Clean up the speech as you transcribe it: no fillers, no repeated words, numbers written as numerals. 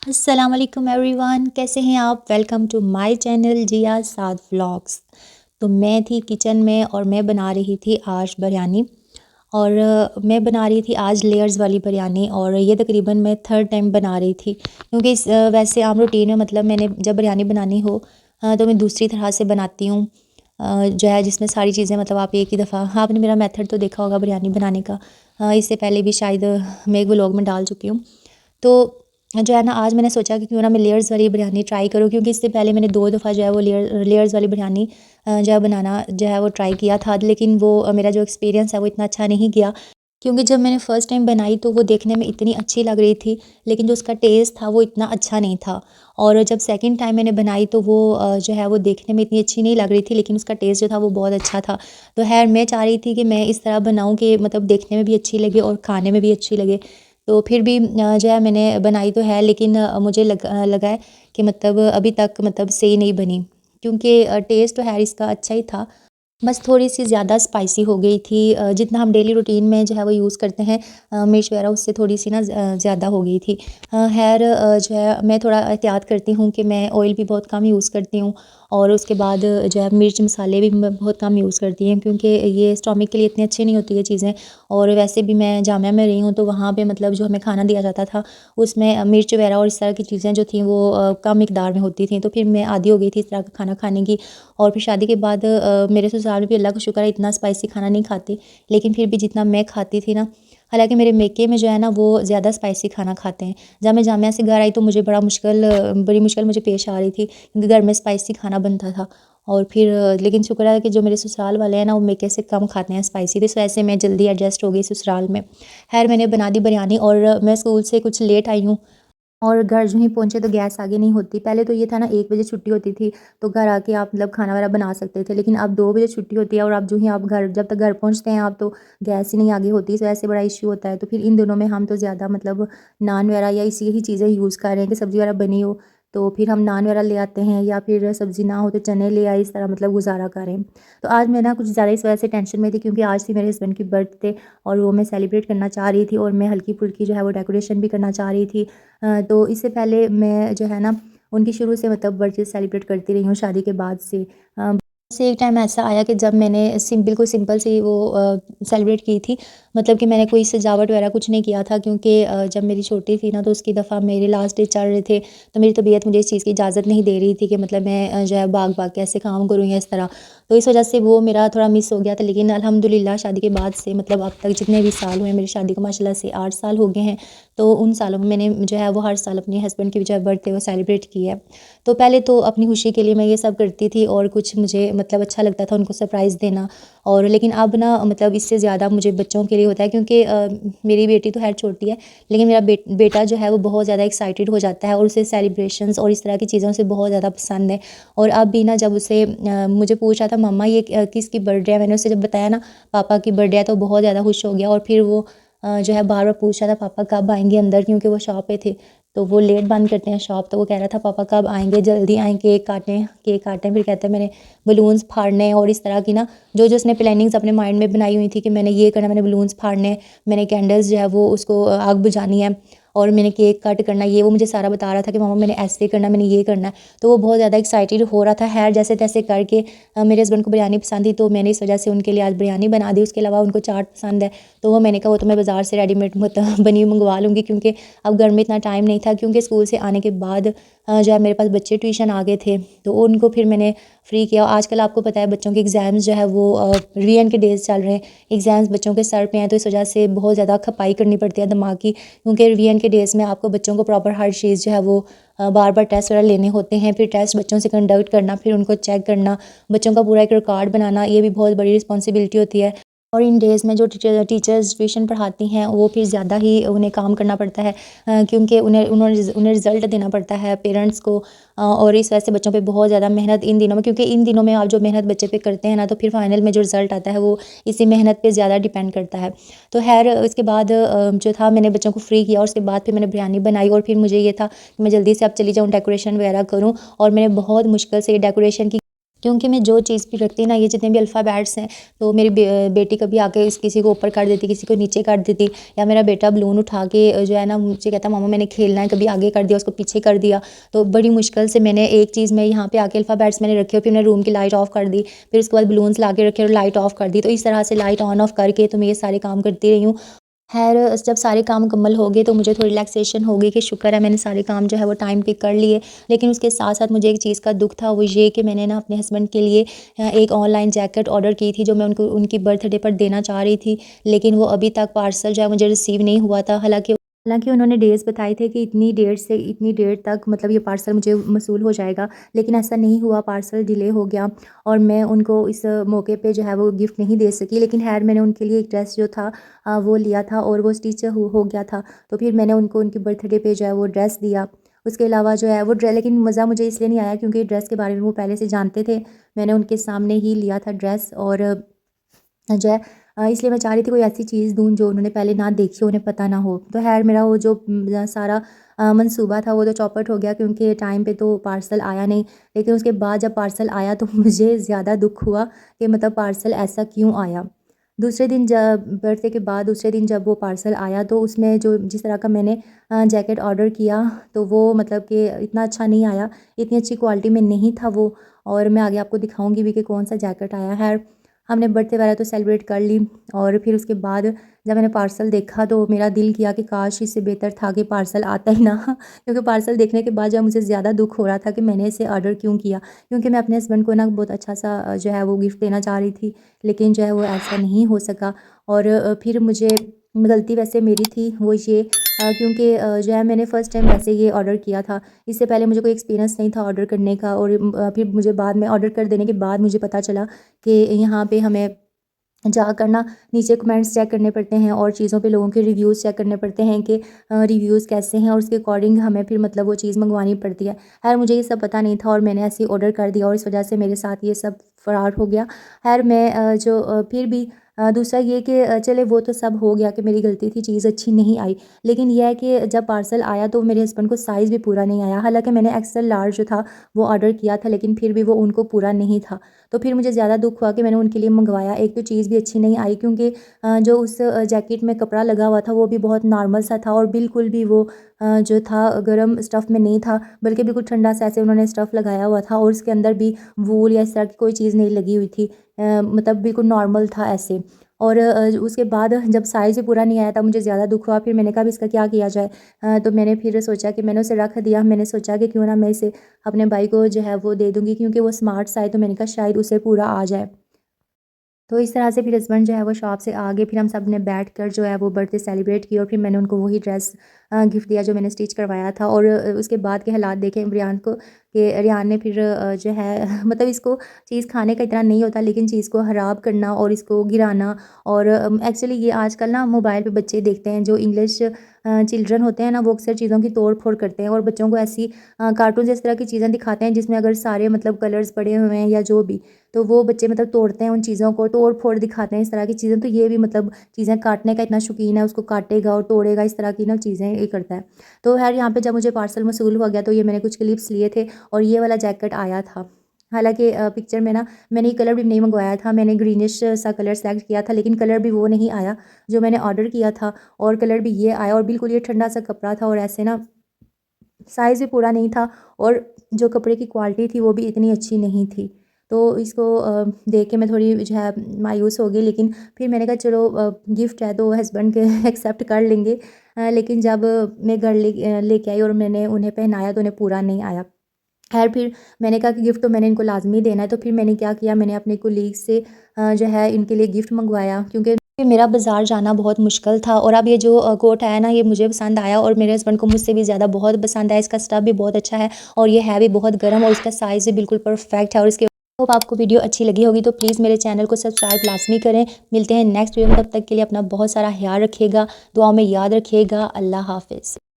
अस्सलाम वालेकुम एवरीवन, कैसे हैं आप। Welcome to my channel Jiya Saad vlogs. तो मैं थी किचन में और मैं बना रही थी आज बिरयानी। और मैं बना रही थी आज लेयर्स वाली बिरयानी, और ये तकरीबन मैं थर्ड टाइम बना रही थी, क्योंकि वैसे आम रूटीन में मतलब मैंने जब बिरयानी बनानी हो तो मैं दूसरी तरह से बनाती हूँ, जो है जिसमें सारी चीज़ें मतलब आप एक ही दफ़ा। हाँ, आपने मेरा मेथड तो देखा होगा बिरयानी बनाने का, इससे पहले भी शायद मैं एक व्लॉग में डाल चुकी हूँ। तो जो है ना, आज मैंने सोचा कि क्यों ना मैं लेयर्स वाली बिरयानी ट्राई करूँ, क्योंकि इससे पहले मैंने 2 दफ़ा जो है वो लेयर्स वाली बिरयानी जो है बनाना जो है वो ट्राई किया था। लेकिन वो मेरा जो एक्सपीरियंस है वो इतना अच्छा नहीं गया, क्योंकि जब मैंने फ़र्स्ट टाइम बनाई तो वो देखने में इतनी अच्छी लग रही थी, लेकिन जो उसका टेस्ट था वो इतना अच्छा नहीं था। और जब सेकंड टाइम मैंने बनाई तो वो जो है वो देखने में इतनी अच्छी नहीं लग रही थी, लेकिन उसका टेस्ट जो था वो बहुत अच्छा था। तो ख़ैर मैं चाह रही थी कि मैं इस तरह बनाऊँ कि मतलब देखने में भी अच्छी लगे और खाने में भी अच्छी लगे। तो फिर भी जो है मैंने बनाई तो है, लेकिन मुझे लगा है कि मतलब अभी तक मतलब सही नहीं बनी, क्योंकि टेस्ट तो है इसका अच्छा ही था, बस थोड़ी-सी ज़्यादा स्पाइसी हो गई थी। जितना हम डेली रूटीन में जो है वो यूज़ करते हैं मिर्च वगैरह, उससे थोड़ी-सी ना ज़्यादा हो गई थी। ख़ैर जो है मैं थोड़ा एहतियात करती हूँ कि मैं ऑयल भी बहुत कम यूज़ करती हूँ, और उसके बाद जो है मिर्च मसाले भी मैं बहुत कम यूज़ करती हूँ, क्योंकि ये स्टमक के लिए इतनी अच्छी नहीं होती ये चीज़ें। और वैसे भी मैं जामिया में रही हूँ, तो वहाँ पे मतलब जो हमें खाना दिया जाता था उसमें मिर्च वगैरह और इस तरह की चीज़ें जो थी वो कम मिकदार में होती थी। तो फिर मैं आदी हो गई थी इस तरह का खाना खाने की। और फिर शादी के बाद मेरे ससुराल में भी अल्लाह का शुक्र है इतना स्पाइसी खाना नहीं खाते, लेकिन फिर भी जितना मैं खाती थी ना, हालांकि मेरे मेके में जो है ना वो ज़्यादा स्पाइसी खाना खाते हैं। जब मैं जामिया से घर आई तो मुझे बड़ी मुश्किल मुझे पेश आ रही थी, क्योंकि घर में स्पाइसी खाना बनता था। और फिर लेकिन शुक्र है कि जो मेरे ससुराल वाले हैं ना वो मेके से कम खाते हैं स्पाइसी, तो इस वजह से मैं जल्दी एडजस्ट हो गई ससुराल में। खैर मैंने बना दी बिरयानी, और मैं स्कूल से कुछ लेट आई हूँ, और घर जो ही पहुँचे तो गैस आगे नहीं होती। पहले तो ये था ना, 1 बजे छुट्टी होती थी तो घर आके आप मतलब खाना वगैरह बना सकते थे, लेकिन अब 2 बजे छुट्टी होती है, और अब जो ही आप जब तक घर पहुँचते हैं आप, तो गैस ही नहीं आगे होती। इस वजह से बड़ा इश्यू होता है। तो फिर इन दिनों में हम तो ज़्यादा मतलब नान वगैरह या इसी ही चीज़ें यूज़ कर रहे हैं कि सब्ज़ी वगैरह बनी हो तो फिर हम नान वगैरह ले आते हैं, या फिर सब्ज़ी ना हो तो चने ले आए, इस तरह मतलब गुजारा करें। तो आज मैं ना कुछ ज़्यादा इस वजह से टेंशन में थी, क्योंकि आज थी मेरे हस्बैंड की बर्थडे, और वो मैं सेलिब्रेट करना चाह रही थी, और मैं हल्की फुल्की जो है वो डेकोरेशन भी करना चाह रही थी। तो इससे पहले मैं जो है ना उनकी शुरू से मतलब बर्थडे सेलिब्रेट करती रही हूँ शादी के बाद से। से एक टाइम ऐसा आया कि जब मैंने बिल्कुल सिंपल सी वो सेलिब्रेट की थी, मतलब कि मैंने कोई सजावट वगैरह कुछ नहीं किया था, क्योंकि जब मेरी छोटी थी ना तो उसकी दफ़ा मेरे लास्ट डे चल रहे थे, तो मेरी तबीयत मुझे इस चीज़ की इजाज़त नहीं दे रही थी कि मतलब मैं जो है भाग भाग के ऐसे काम करूँ या इस तरह। तो इस वजह से वो मेरा थोड़ा मिस हो गया था, लेकिन अल्हम्दुलिल्लाह शादी के बाद से मतलब अब तक जितने भी साल हुए मेरी शादी को, माशाल्लाह से 8 साल हो गए हैं। तो उन सालों में मैंने जो है वो हर साल अपने हस्बैंड की जो है बर्थडे वो सेलिब्रेट की है। तो पहले तो अपनी खुशी के लिए मैं ये सब करती थी, और कुछ मुझे मतलब अच्छा लगता था उनको सरप्राइज़ देना। और लेकिन अब ना मतलब इससे ज़्यादा मुझे बच्चों के लिए होता है, क्योंकि मेरी बेटी तो खैर छोटी है, लेकिन मेरा बेटा जो है वो बहुत ज़्यादा एक्साइटेड हो जाता है, और उसे सेलिब्रेशंस और इस तरह की चीज़ों से बहुत ज़्यादा पसंद है। और अब भी ना जब उसे मुझे पूछ रहा था मम्मा ये किसकी बर्थडे है, मैंने उसे जब बताया ना पापा की बर्थडे है, तो बहुत ज़्यादा खुश हो गया। और फिर वो जो है बार बार पूछ रहा था पापा कब आएंगे अंदर, क्योंकि वो शॉप पे थे, तो वो लेट बंद करते हैं शॉप। तो वो कह रहा था पापा कब आएंगे, जल्दी आएँ, केक काटें। फिर कहता है मैंने बलून्स फाड़ने हैं, और इस तरह की ना जो जो उसने प्लानिंग्स अपने माइंड में बनाई हुई थी कि मैंने ये करना, मैंने बलून्स फाड़ने हैं, मैंने कैंडल्स जो है वो उसको आग बुझानी है, और मैंने केक कट करना है, ये वो मुझे सारा बता रहा था कि मामा मैंने ऐसे करना, मैंने ये करना है। तो वो बहुत ज़्यादा एक्साइटेड हो रहा था। खैर जैसे तैसे करके मेरे हस्बैंड को बिरयानी पसंद थी, तो मैंने इस वजह से उनके लिए आज बिरयानी बना दी। उसके अलावा उनको चाट पसंद है, तो वो मैंने कहा वो तो मैं बाज़ार से रेडीमेड मतलब बनी हुई मंगवा लूँगी, क्योंकि अब घर में इतना टाइम नहीं था, क्योंकि स्कूल से आने के बाद जो है मेरे पास बच्चे ट्यूशन आ गए थे, तो उनको फिर मैंने फ्री किया। आजकल आपको पता है बच्चों के एग्ज़ाम्स जो है वो रिवीजन के डेज़ चल रहे हैं, एग्ज़ाम्स बच्चों के सर पे हैं, तो इस वजह से बहुत ज़्यादा खपाई करनी पड़ती है दिमाग की, क्योंकि रिवीजन के डेज़ में आपको बच्चों को प्रॉपर हर चीज़ जो है वो बार बार टेस्ट वगैरह लेने होते हैं, फिर टेस्ट बच्चों से कंडक्ट करना, फिर उनको चेक करना, बच्चों का पूरा एक रिकॉर्ड बनाना, ये भी बहुत बड़ी रिस्पॉन्सिबिलिटी होती है। और इन डेज़ में जो टीचर्स ट्यूशन पढ़ाती हैं वो फिर ज़्यादा ही उन्हें काम करना पड़ता है, क्योंकि उन्हें रिज़ल्ट देना पड़ता है पेरेंट्स को। और इस वजह से बच्चों पे बहुत ज़्यादा मेहनत इन दिनों में, क्योंकि इन दिनों में आप जो मेहनत बच्चे पे करते हैं ना, तो फिर फाइनल में जो रिज़ल्ट आता है वो इसी मेहनत पे ज़्यादा डिपेंड करता है। तो खैर उसके बाद जो था मैंने बच्चों को फ्री किया, और उसके बाद फिर मैंने बिरयानी बनाई, और फिर मुझे ये था कि मैं जल्दी से अब चली जाऊँ डेकोरेशन वगैरह करूँ, और मैंने बहुत मुश्किल से ये डेकोरेशन की। क्योंकि मैं जो चीज़ भी रखती ना, ये जितने भी अल्फ़ाबेट्स हैं, तो मेरी बेटी कभी आके किसी को ऊपर कर देती, किसी को नीचे कर देती, या मेरा बेटा बलून उठा के जो है ना मुझे कहता मामा मैंने खेलना है, कभी आगे कर दिया उसको पीछे कर दिया। तो बड़ी मुश्किल से मैंने एक चीज़ में यहाँ पे आके अल्फ़ाबेट्स मैंने रखे और फिर मैंने रूम की लाइट ऑफ़ कर दी, फिर उसके बाद बलून्स ला के रखे और लाइट ऑफ़ कर दी। तो इस तरह से लाइट ऑन ऑफ़ करके तो मैं ये सारे काम करती रही हूँ। ख़ैर जब सारे काम मुकम्मल हो गए तो मुझे थोड़ी रिलैक्सेशन हो गई कि शुक्र है मैंने सारे काम जो है वो टाइम पे कर लिए। लेकिन उसके साथ-साथ मुझे एक चीज़ का दुःख था, वो ये कि मैंने ना अपने हस्बैंड के लिए एक ऑनलाइन जैकेट ऑर्डर की थी, जो मैं उनको उनकी बर्थडे पर देना चाह रही थी। लेकिन वो अभी तक पार्सल जो है मुझे रिसीव नहीं हुआ था। हालाँकि उन्होंने डेज़ बताए थे कि इतनी डेट से इतनी डेट तक मतलब ये पार्सल मुझे मौसूल हो जाएगा, लेकिन ऐसा नहीं हुआ, पार्सल डिले हो गया और मैं उनको इस मौके पे जो है वो गिफ्ट नहीं दे सकी। लेकिन ख़ैर मैंने उनके लिए एक ड्रेस जो था वो लिया था और वो स्टिच हो गया था। तो फिर मैंने उनको उनकी बर्थडे पे जो है वो ड्रेस दिया। उसके अलावा जो है वो लेकिन मज़ा मुझे इसलिए नहीं आया क्योंकि ड्रेस के बारे में वो पहले से जानते थे। मैंने उनके सामने ही लिया था ड्रेस और जो है इसलिए मैं चाह रही थी कोई ऐसी चीज़ दूँ जो उन्होंने पहले ना देखी हो, उन्हें पता ना हो। तो ख़ैर मेरा वो जो सारा मंसूबा था वो तो चौपट हो गया क्योंकि टाइम पे तो पार्सल आया नहीं। लेकिन उसके बाद जब पार्सल आया तो मुझे ज़्यादा दुःख हुआ कि मतलब पार्सल ऐसा क्यों आया। दूसरे दिन जब बर्थडे के बाद दूसरे दिन जब वो पार्सल आया तो उसमें जो जिस तरह का मैंने जैकेट ऑर्डर किया तो वो मतलब कि इतना अच्छा नहीं आया, इतनी अच्छी क्वालिटी में नहीं था वो। और मैं आगे आपको दिखाऊँगी भी कि कौन-सा जैकेट आया है। हमने बर्थडे वगैरह तो सेलिब्रेट कर ली और फिर उसके बाद जब मैंने पार्सल देखा तो मेरा दिल किया कि काश इससे बेहतर था कि पार्सल आता ही ना क्योंकि पार्सल देखने के बाद जब मुझे ज़्यादा दुःख हो रहा था कि मैंने इसे ऑर्डर क्यों किया, क्योंकि मैं अपने हस्बैंड को ना बहुत अच्छा सा जो है वो गिफ्ट देना चाह रही थी, लेकिन जो है वो ऐसा नहीं हो सका। और फिर मुझे गलती वैसे मेरी थी वो ये क्योंकि जो है मैंने फ़र्स्ट टाइम वैसे ये ऑर्डर किया था। इससे पहले मुझे कोई एक्सपीरियंस नहीं था ऑर्डर करने का और फिर मुझे बाद में ऑर्डर कर देने के बाद मुझे पता चला कि यहाँ पे हमें जाकर ना नीचे कमेंट्स चेक करने पड़ते हैं और चीज़ों पे लोगों के रिव्यूज़ चेक करने पड़ते हैं कि रिव्यूज़ कैसे हैं और उसके अकॉर्डिंग हमें फिर मतलब वो चीज़ मंगवानी पड़ती है। खैर मुझे ये सब पता नहीं था और मैंने ऐसे ही ऑर्डर कर दिया और इस वजह से मेरे साथ ये सब फ्रॉड हो गया। खैर मैं फिर भी दूसरा ये कि चले वो तो सब हो गया कि मेरी गलती थी, चीज़ अच्छी नहीं आई। लेकिन ये है कि जब पार्सल आया तो मेरे हस्बैंड को साइज़ भी पूरा नहीं आया। हालाँकि मैंने एक्सेल लार्ज जो था वो ऑर्डर किया था लेकिन फिर भी वो उनको पूरा नहीं था। तो फिर मुझे ज़्यादा दुःख हुआ कि मैंने उनके लिए मँगवाया। एक तो चीज़ भी अच्छी नहीं आई क्योंकि जो उस जैकेट में कपड़ा लगा हुआ था वो भी बहुत नॉर्मल सा था और बिल्कुल भी वो जो था गर्म स्टफ़ में नहीं था, बल्कि बिल्कुल ठंडा सा ऐसे उन्होंने स्टफ़ लगाया हुआ था और उसके अंदर भी वूल या इस तरह की कोई चीज़ नहीं लगी हुई थी। मतलब बिल्कुल नॉर्मल था ऐसे। और उसके बाद जब साइज़ भी पूरा नहीं आया तब मुझे ज़्यादा दुःख हुआ। फिर मैंने कहा अब इसका क्या किया जाए? तो मैंने फिर सोचा कि मैंने उसे रख दिया। मैंने सोचा कि क्यों ना मैं इसे अपने भाई को जो है वो दे दूँगी क्योंकि वो स्मार्ट सा है, तो मैंने कहा शायद उसे पूरा आ जाए। तो इस तरह से फिर हस्बैंड जो है वो शॉप से आ गए, फिर हम सब ने बैठ कर जो है वो बर्थडे सेलिब्रेट किया और फिर मैंने उनको वही ड्रेस गिफ्ट दिया जो मैंने स्टिच करवाया था। और उसके बाद के हालात देखे रियान को कि रियान ने फिर जो है मतलब इसको चीज़ खाने का इतना नहीं होता लेकिन चीज़ को ख़राब करना और इसको गिराना। और एक्चुअली ये आजकल ना मोबाइल पे बच्चे देखते हैं जो इंग्लिश चिल्ड्रन होते हैं ना, वो अक्सर चीज़ों की तोड़ फोड़ करते हैं और बच्चों को ऐसी कार्टून इस तरह की चीज़ें दिखाते हैं जिसमें अगर सारे मतलब कलर्स पड़े हुए हैं या जो भी, तो वो बच्चे मतलब तोड़ते हैं उन चीज़ों को, तोड़-फोड़ दिखाते हैं इस तरह की चीज़ें। तो ये भी मतलब चीज़ें काटने का इतना शौकीन है, उसको काटेगा और तोड़ेगा, इस तरह की ना चीज़ें ये करता है। तो ख़ैर यहाँ पे जब मुझे पार्सल मौसूल हो गया तो ये मैंने कुछ क्लिप्स लिए थे और ये वाला जैकेट आया था। हालाँकि पिक्चर में ना मैंने ये कलर भी नहीं मंगवाया था, मैंने ग्रीनिश सा कलर सेलेक्ट किया था लेकिन कलर भी वो नहीं आया जो मैंने ऑर्डर किया था और कलर भी ये आया और बिल्कुल ये ठंडा सा कपड़ा था और ऐसे ना साइज़ भी पूरा नहीं था और जो कपड़े की क्वालिटी थी वो भी इतनी अच्छी नहीं थी। तो इसको देख के मैं थोड़ी जो है मायूस हो गई, लेकिन फिर मैंने कहा चलो गिफ्ट है तो हस्बैंड के एक्सेप्ट कर लेंगे। लेकिन जब मैं घर लेके आई और मैंने उन्हें पहनाया तो उन्हें पूरा नहीं आया। ख़ैर फिर मैंने कहा कि गिफ्ट तो मैंने इनको लाज़मी देना है, तो फिर मैंने क्या किया, मैंने अपने कोलीग से जो है इनके लिए गिफ्ट मँगवाया क्योंकि मेरा बाज़ार जाना बहुत मुश्किल था। और अब ये जो कोट है ना, ये मुझे पसंद आया और मेरे हस्बैंड को मुझसे भी ज़्यादा बहुत पसंद आया। इसका स्टफ़ भी बहुत अच्छा है और ये है भी बहुत गर्म और इसका साइज़ भी बिल्कुल परफेक्ट है। और इसके होप आपको वीडियो अच्छी लगी होगी तो प्लीज़ मेरे चैनल को सब्सक्राइब लाज़मी करें। मिलते हैं नेक्स्ट वीडियो में, तब तक के लिए अपना बहुत सारा ख़्याल रखिएगा, दुआओं में याद रखिएगा। अल्लाह हाफ़िज़।